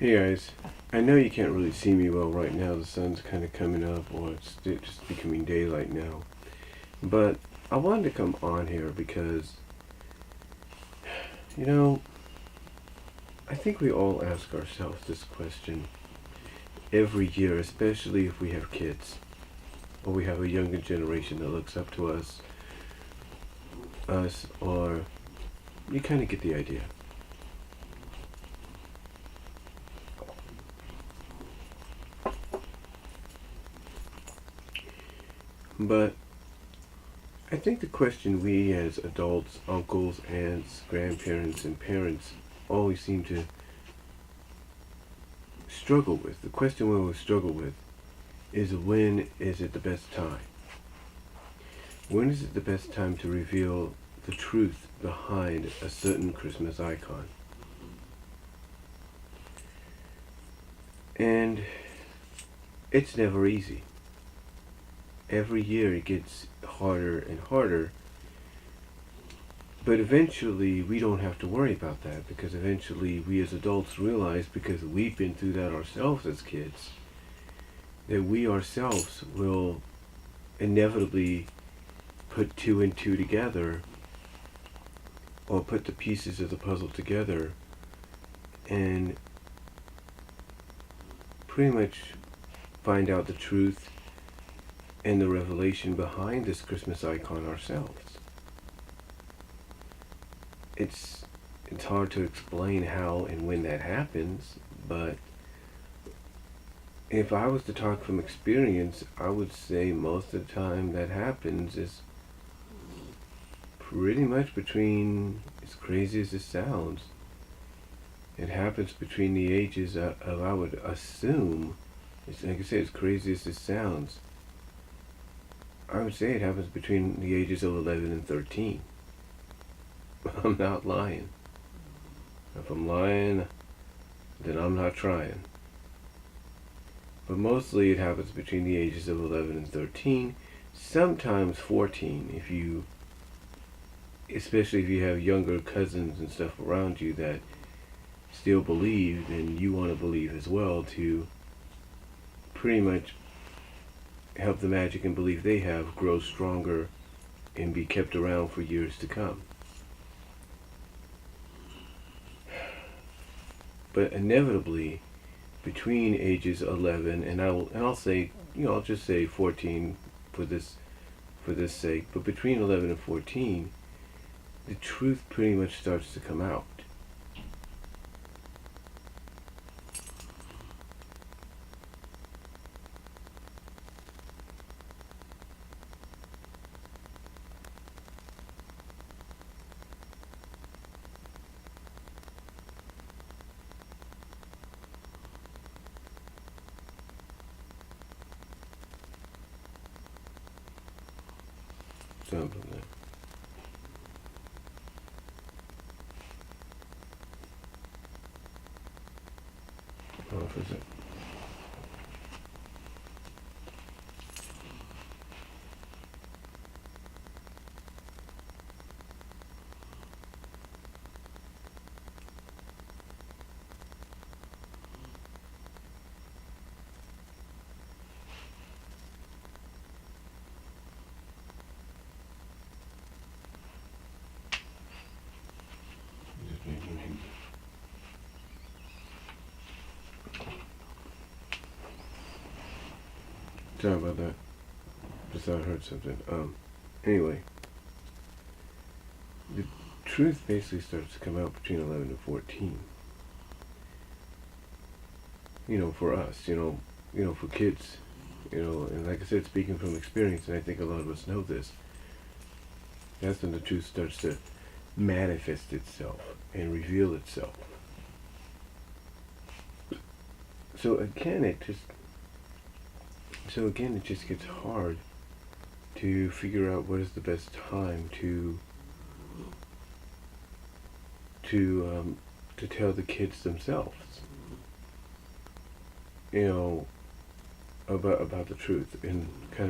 Hey guys, I know you can't really see me well right now. The sun's kind of coming up, or it's just becoming daylight now. But I wanted to come on here because, you know, I think we all ask ourselves this question every year, especially if we have kids or we have a younger generation that looks up to us, or you kind of get the idea. But I think the question we as adults, uncles, aunts, grandparents, and parents always seem to struggle with, the question we always struggle with, is when is it the best time? When is it the best time to reveal the truth behind a certain Christmas icon? And it's never easy. Every year it gets harder and harder, but eventually we don't have to worry about that, because eventually we as adults realize, because we've been through that ourselves as kids, that we ourselves will inevitably put two and two together, or put the pieces of the puzzle together, and pretty much find out the truth and the revelation behind this Christmas icon ourselves. It's hard to explain how and when that happens, but if I was to talk from experience, I would say most of the time that happens is pretty much between, as crazy as it sounds, it happens between the ages of, I would assume, like I say, as crazy as it sounds, I would say it happens between the ages of 11 and 13. I'm not lying. If I'm lying, then I'm not trying. But mostly it happens between the ages of 11 and 13, sometimes 14 if you, especially if you have younger cousins and stuff around you that still believe, and you want to believe as well, to pretty much help the magic and belief they have grow stronger and be kept around for years to come. But inevitably, between ages 11 and I'll say, I'll just say 14 for this sake, but between 11 and 14, the truth pretty much starts to come out. Something like that. Oh, for a sec. Sorry about that. Just thought I heard something. Anyway, the truth basically starts to come out between 11 and 14. For us, for kids, and like I said, speaking from experience, and I think a lot of us know this, that's when the truth starts to manifest itself and reveal itself. So again, it just gets hard to figure out what is the best time to tell the kids themselves, about the truth, and kind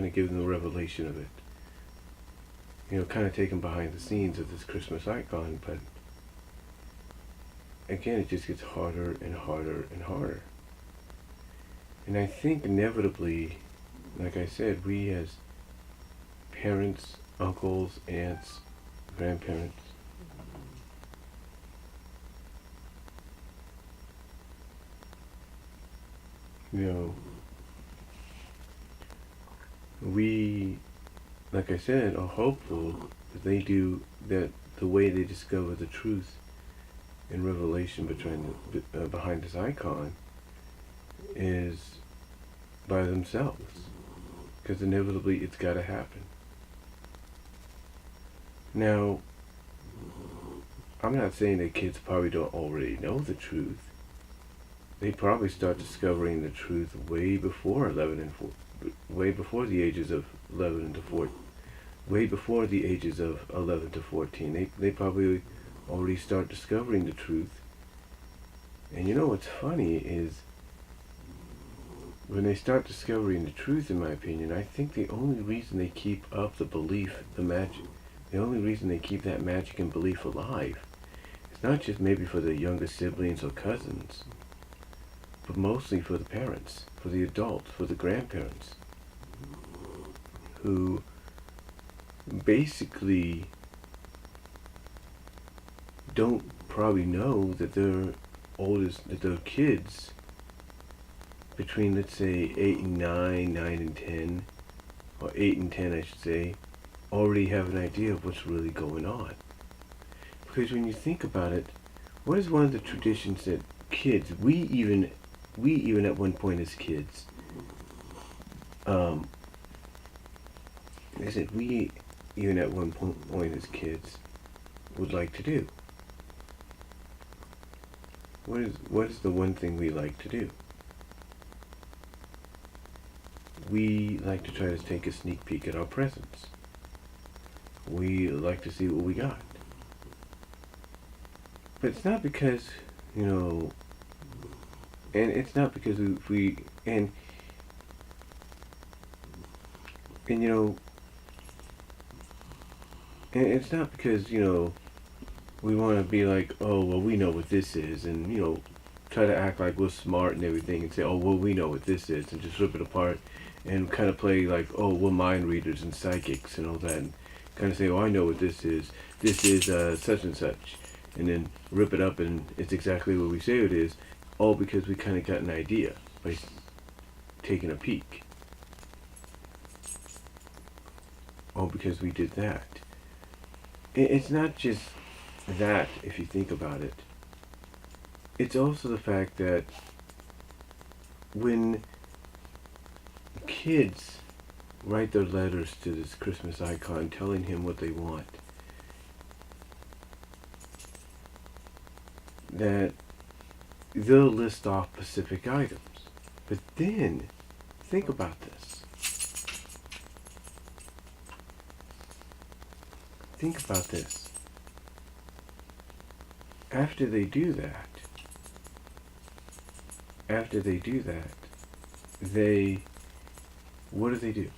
of give them the revelation of it. Kind of take them behind the scenes of this Christmas icon, but again, it just gets harder and harder and harder. And I think inevitably, like I said, we as parents, uncles, aunts, grandparents, you know, we, like I said, are hopeful that they do that. The way they discover the truth and revelation behind this icon is by themselves, because inevitably it's got to happen. Now, I'm not saying that kids probably don't already know the truth. They probably start discovering the truth way before 11 and 4, way before the ages of 11 to 14, way before the ages of 11 to 14. They probably already start discovering the truth. And you know what's funny is, when they start discovering the truth, in my opinion, I think the only reason they keep up the belief, the magic, the only reason they keep that magic and belief alive, is not just maybe for the younger siblings or cousins, but mostly for the parents, for the adults, for the grandparents, who basically don't probably know that their kids between, let's say, 8 and 9, 9 and 10, or 8 and 10 I should say, already have an idea of what's really going on. Because when you think about it, what is one of the traditions that kids, we even at one point as kids, like I said, we even at one point as kids would like to do? What is the one thing we like to do? We like to try to take a sneak peek at our presents. We like to see what we got. But it's not because, and it's not because and it's not because, we want to be like, oh, well, we know what this is, and, try to act like we're smart and everything and say, oh, well, we know what this is, and just rip it apart and kind of play like, oh, we're mind readers and psychics and all that, and kind of say, oh, I know what this is such and such, and then rip it up and it's exactly what we say it is, all because we kind of got an idea by taking a peek. All because we did that. It's not just that, if you think about it. It's also the fact that when kids write their letters to this Christmas icon telling him what they want, that they'll list off specific items. But then, think about this. Think about this. After they do that, what do they do?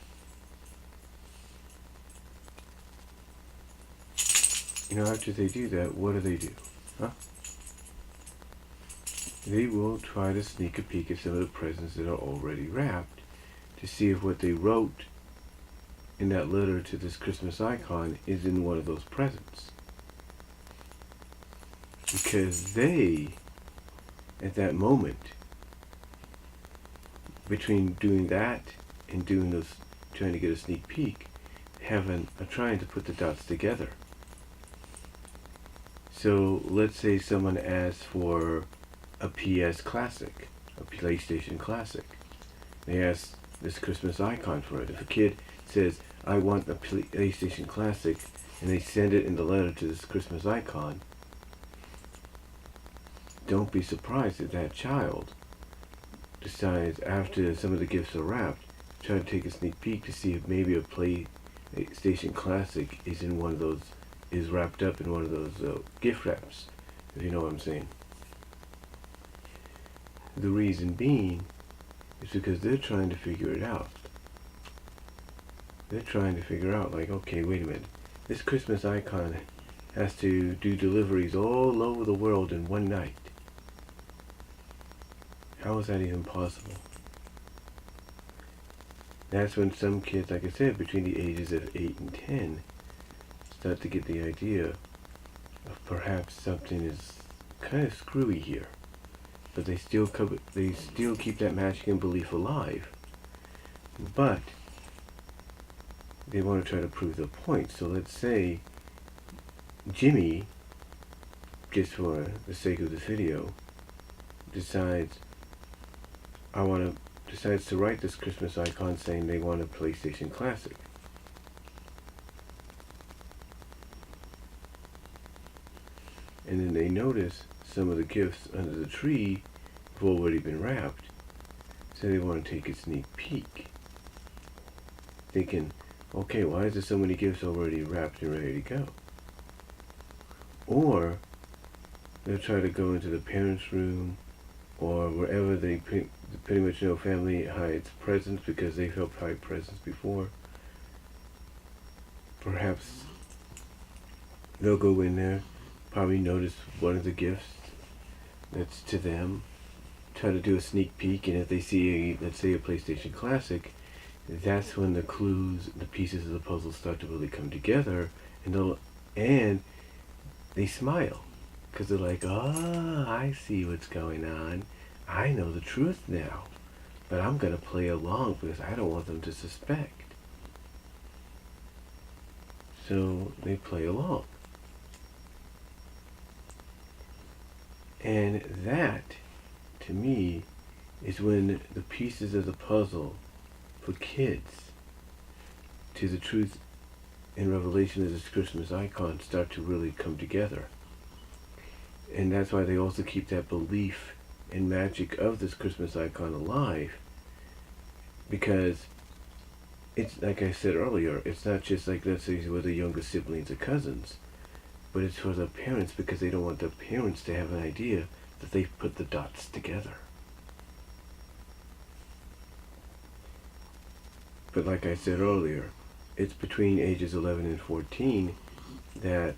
After they do that, what do? Huh? They will try to sneak a peek at some of the presents that are already wrapped to see if what they wrote in that letter to this Christmas icon is in one of those presents. Because they, at that moment, between doing that and trying to get a sneak peek, are trying to put the dots together. So let's say someone asks for a PS Classic, a PlayStation Classic. They ask this Christmas icon for it. If a kid says, I want a PlayStation Classic, and they send it in the letter to this Christmas icon, don't be surprised if that child decides, after some of the gifts are wrapped, try to take a sneak peek to see if maybe a PlayStation Classic is wrapped up in one of those gift wraps, if you know what I'm saying. The reason being is because they're trying to figure it out. They're trying to figure out, like, okay, wait a minute, this Christmas icon has to do deliveries all over the world in one night. How is that even possible? That's when some kids, like I said, between the ages of 8 and 10, start to get the idea of perhaps something is kind of screwy here. But they still keep that magic and belief alive. But they want to try to prove the point. So let's say Jimmy, just for the sake of this video, decides to write this Christmas icon saying they want a PlayStation Classic. And then they notice some of the gifts under the tree have already been wrapped. So they want to take a sneak peek. Thinking, okay, why is there so many gifts already wrapped and ready to go? Or they'll try to go into the parents' room or wherever they pretty much know family hides presents because they've helped hide presents before. Perhaps they'll go in there, probably notice one of the gifts that's to them, try to do a sneak peek, and if they see let's say a PlayStation Classic, that's when the clues, the pieces of the puzzle start to really come together, and they smile because they're like, I see what's going on. I know the truth now, but I'm going to play along because I don't want them to suspect. So they play along. And that, to me, is when the pieces of the puzzle for kids to the truth and revelation of this Christmas icon start to really come together. And that's why they also keep that belief and magic of this Christmas icon alive, because it's like I said earlier, it's not just like, let's say, with the younger siblings or cousins, but it's for the parents because they don't want the parents to have an idea that they've put the dots together. But like I said earlier, it's between ages 11 and 14 that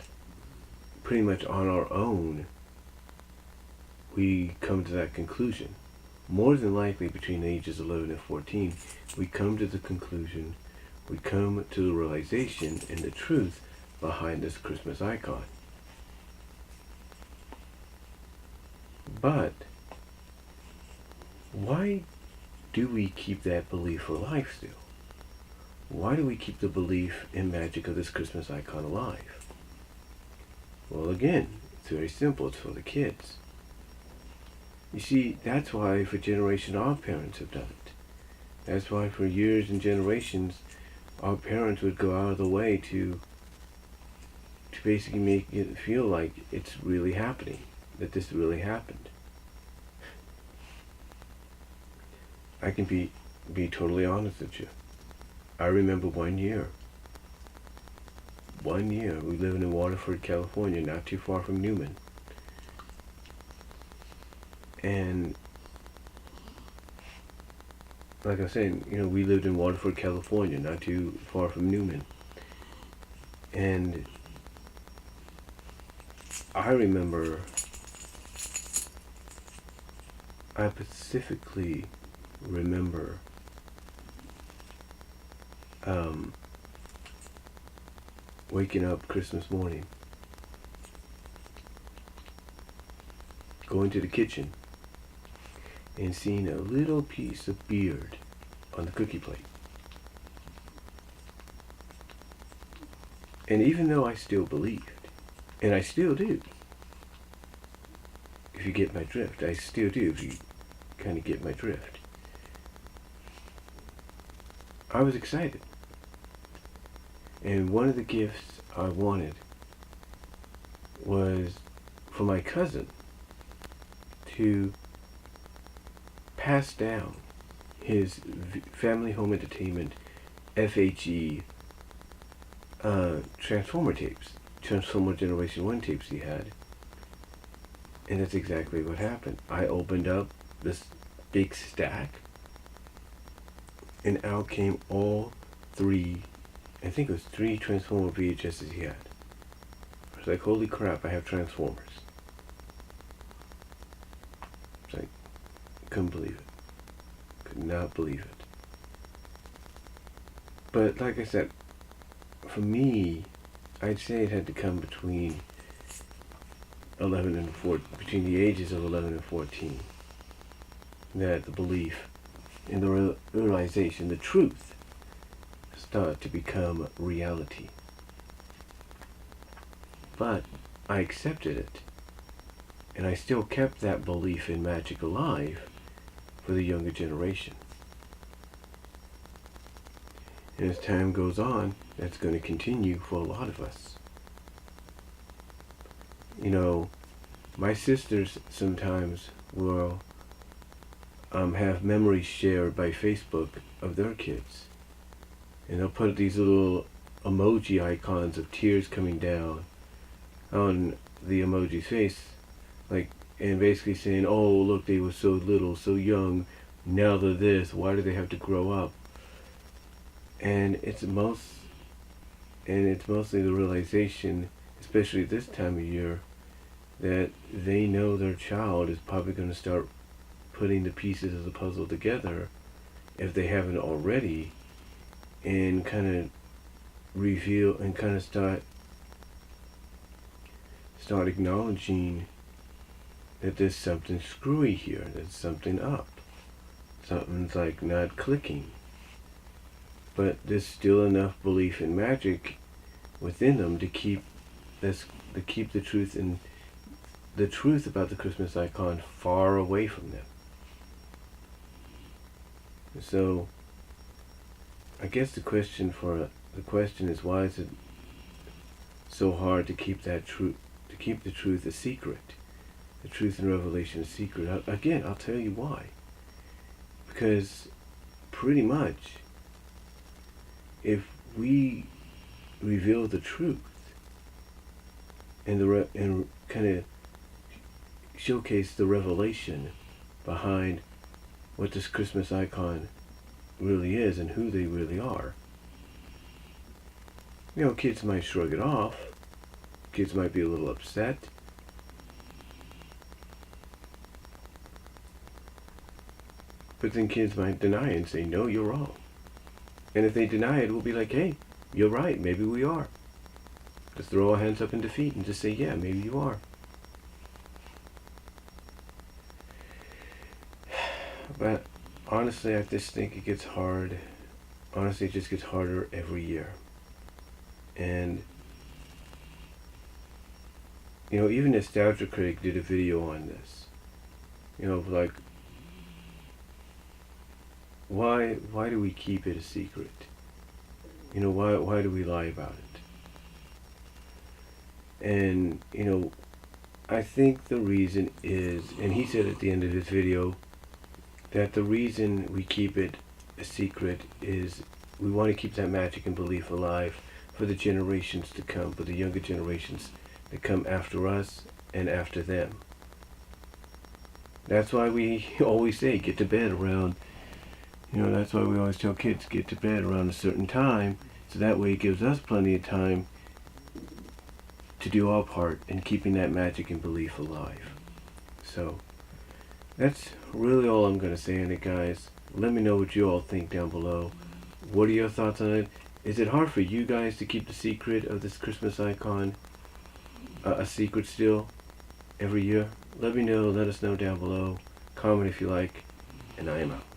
pretty much on our own we come to that conclusion. More than likely between ages 11 and 14, we come to the conclusion, we come to the realization and the truth behind this Christmas icon. But why do we keep that belief alive still? Why do we keep the belief in magic of this Christmas icon alive? Well, again, it's very simple. It's for the kids. You see, that's why for generations our parents have done it. That's why for years and generations our parents would go out of the way to basically make it feel like it's really happening, that this really happened. I can be totally honest with you. I remember one year, we lived in Waterford, California, not too far from Newman. And like I said, we lived in Waterford, California, not too far from Newman. And I remember, I specifically remember waking up Christmas morning, going to the kitchen, and seeing a little piece of beard on the cookie plate. And even though I still believed, and I still do, if you get my drift, I still do if you kind of get my drift, I was excited. And one of the gifts I wanted was for my cousin to pass down his family home entertainment FHE Transformer tapes, Transformer Generation 1 tapes he had. And that's exactly what happened. I opened up this big stack, and out came all three, I think it was 3 Transformer VHSs he had. I It's like, holy crap, I have Transformers. It's like, couldn't believe it. Could not believe it. But like I said, for me, I'd say it had to come between 11 and 14, between the ages of 11 and 14, that the belief in the realization, the truth, start to become reality. But I accepted it, and I still kept that belief in magic alive for the younger generation. And as time goes on, that's going to continue for a lot of us. You know, my sisters sometimes will have memories shared by Facebook of their kids. And they'll put these little emoji icons of tears coming down on the emoji's face, like, and basically saying, oh, look, they were so little, so young, now they're this, why do they have to grow up? And it's mostly the realization, especially this time of year, that they know their child is probably going to start putting the pieces of the puzzle together, if they haven't already, and kind of reveal and kind of start acknowledging that there's something screwy here, there's something up, something's like not clicking. But there's still enough belief in magic within them to keep the truth and the truth about the Christmas icon far away from them. So I guess the question is, why is it so hard to keep that truth, to keep the truth a secret, the truth and revelation a secret? Again, I'll tell you why. Because pretty much, if we reveal the truth and kind of showcase the revelation behind what this Christmas icon really is and who they really are, you know, kids might shrug it off. Kids might be a little upset. But then kids might deny it and say, no, you're wrong. And if they deny it, we'll be like, hey, you're right, maybe we are. Just throw our hands up in defeat and just say, yeah, maybe you are. But honestly, I just think it gets hard. Honestly, it just gets harder every year. And, you know, even Nostalgia Critic did a video on this. You know, like, why do we keep it a secret? You know, why do we lie about it? And, you know, I think the reason is, and he said at the end of his video, that the reason we keep it a secret is we want to keep that magic and belief alive for the generations to come, for the younger generations that come after us and after them. That's why we always say get to bed around, you know, that's why we always tell kids get to bed around a certain time, so that way it gives us plenty of time to do our part in keeping that magic and belief alive. So that's really all I'm going to say on it, guys. Let me know what you all think down below. What are your thoughts on it? Is it hard for you guys to keep the secret of this Christmas icon a secret still every year? Let me know. Let us know down below. Comment if you like. And I am out.